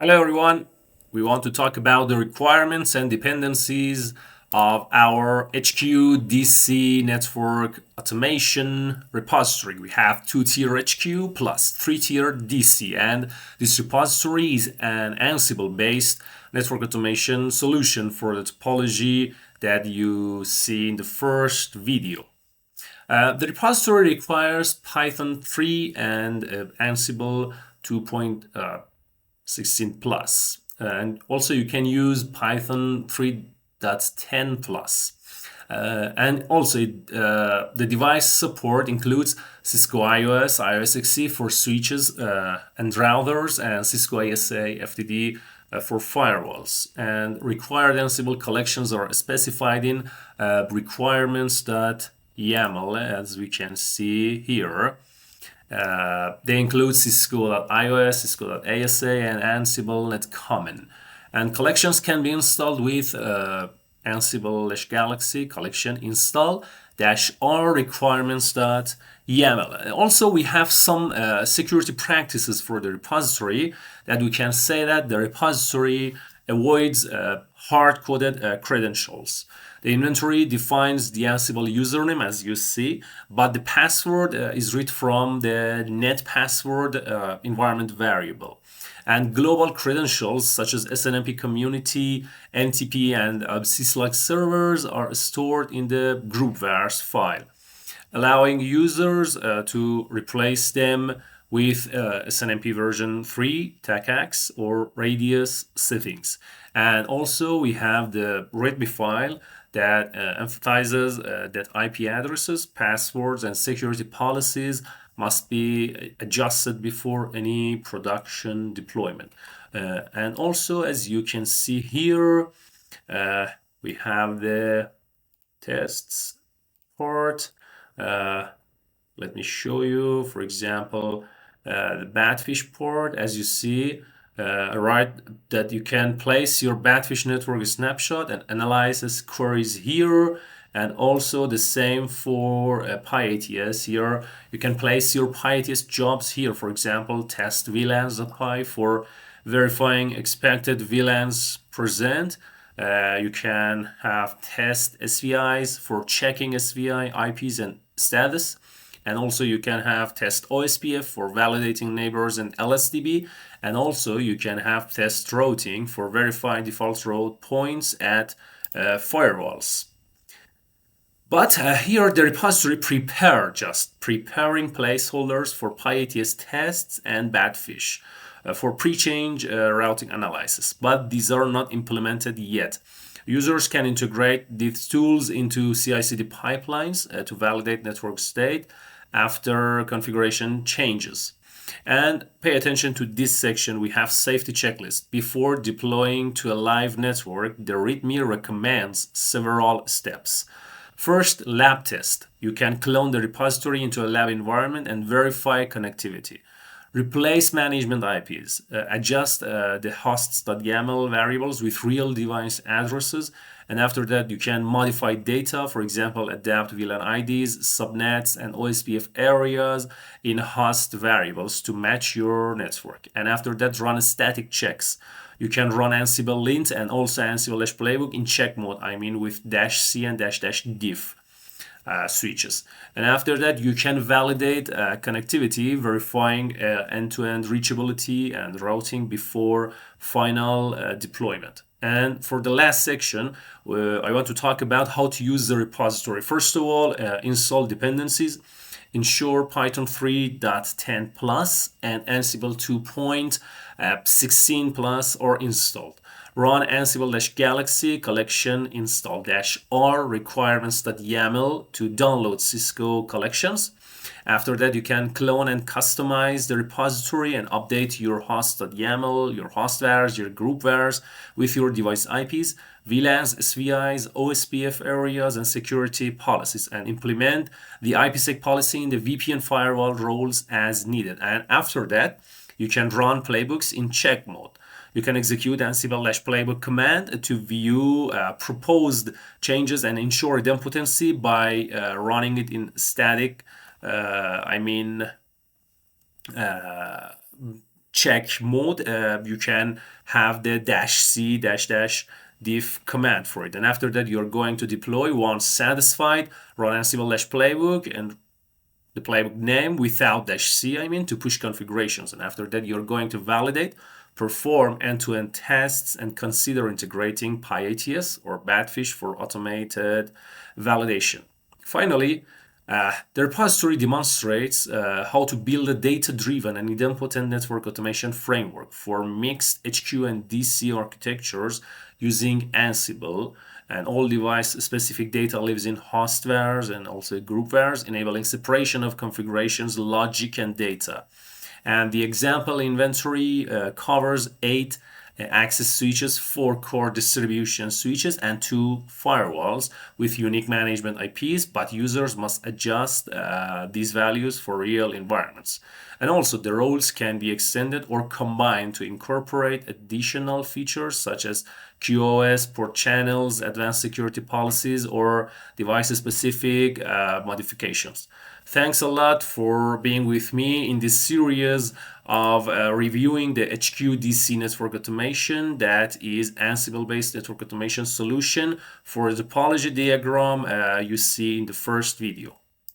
Hello everyone. We want to talk about the requirements and dependencies of our HQ DC network automation repository. We have two-tier HQ plus three-tier DC, and this repository is an Ansible-based network automation solution for the topology that you see in the first video. The repository requires Python 3 and Ansible 2.16 plus. And also you can use Python 3.10 plus. And also the device support includes Cisco iOS, iOS XE for switches and routers, and Cisco ASA FTD for firewalls. And required Ansible collections are specified in requirements.yaml, as we can see here. They include Cisco.iOS, Cisco.asa, and Ansible netcommon. And collections can be installed with Ansible-Galaxy collection install -r requirements.yaml. Also, we have some security practices for the repository that we can say that the repository avoids hard-coded credentials. The inventory defines the Ansible username, as you see, but the password is read from the net password environment variable. And global credentials such as SNMP community, NTP, and syslog servers are stored in the groupvars file, allowing users to replace them with SNMP version 3, TACAX, or radius settings. And also we have the README file that emphasizes that IP addresses, passwords, and security policies must be adjusted before any production deployment. And also, as you can see here, we have the tests part. Let me show you, for example, the Batfish port. As you see, right, that you can place your Batfish network snapshot and analyze queries here, and also the same for pyATS. Here you can place your pyATS jobs here, for example, test VLANs.py for verifying expected VLANs present. You can have test SVIs for checking SVI IPs and status. And also you can have test OSPF for validating neighbors and LSDB. And also you can have test routing for verifying default route points at firewalls. But here the repository preparing placeholders for pyATS tests and Batfish for pre-change routing analysis. But these are not implemented yet. Users can integrate these tools into CI/CD pipelines to validate network state after configuration changes. And pay attention to this section. We have safety checklist. Before deploying to a live network, the README recommends several steps. First, lab test. You can clone the repository into a lab environment and verify connectivity. Replace management IPs. Adjust the hosts.yaml variables with real device addresses. And after that, you can modify data, for example, adapt VLAN IDs, subnets, and OSPF areas in host variables to match your network. And after that, run static checks. You can run Ansible lint and also Ansible-playbook in check mode, I mean with -c and -diff. Switches. And after that, you can validate connectivity, verifying end-to-end reachability and routing before final deployment. And for the last section, I want to talk about how to use the repository. First of all, install dependencies. Ensure Python 3.10 plus and Ansible 2.16 plus are installed. Run Ansible-Galaxy collection install -r requirements.yaml to download Cisco collections. After that, you can clone and customize the repository and update your host.yaml, your hostvars, your groupvars with your device IPs, VLANs, SVIs, OSPF areas, and security policies, and implement the IPsec policy in the VPN firewall roles as needed. And after that, you can run playbooks in check mode. You can execute Ansible-playbook command to view proposed changes and ensure idempotency by running it in static, check mode, you can have the -c -- diff command for it. And after that, you're going to deploy. Once satisfied, run Ansible -playbook and the playbook name without -c, to push configurations. And after that, you're going to validate, perform end-to-end tests, and consider integrating pyATS or Batfish for automated validation. Finally, the repository demonstrates how to build a data-driven and idempotent network automation framework for mixed HQ and DC architectures using Ansible. And all device-specific data lives in host vars and also group vars, enabling separation of configurations, logic, and data. And the example inventory covers 8 access switches, 4 core distribution switches, and 2 firewalls with unique management IPs, but users must adjust these values for real environments. And also, the roles can be extended or combined to incorporate additional features such as QoS, port channels, advanced security policies, or device-specific modifications. Thanks a lot for being with me in this series of reviewing the HQ-DC network automation, that is Ansible-based network automation solution for the topology diagram you see in the first video.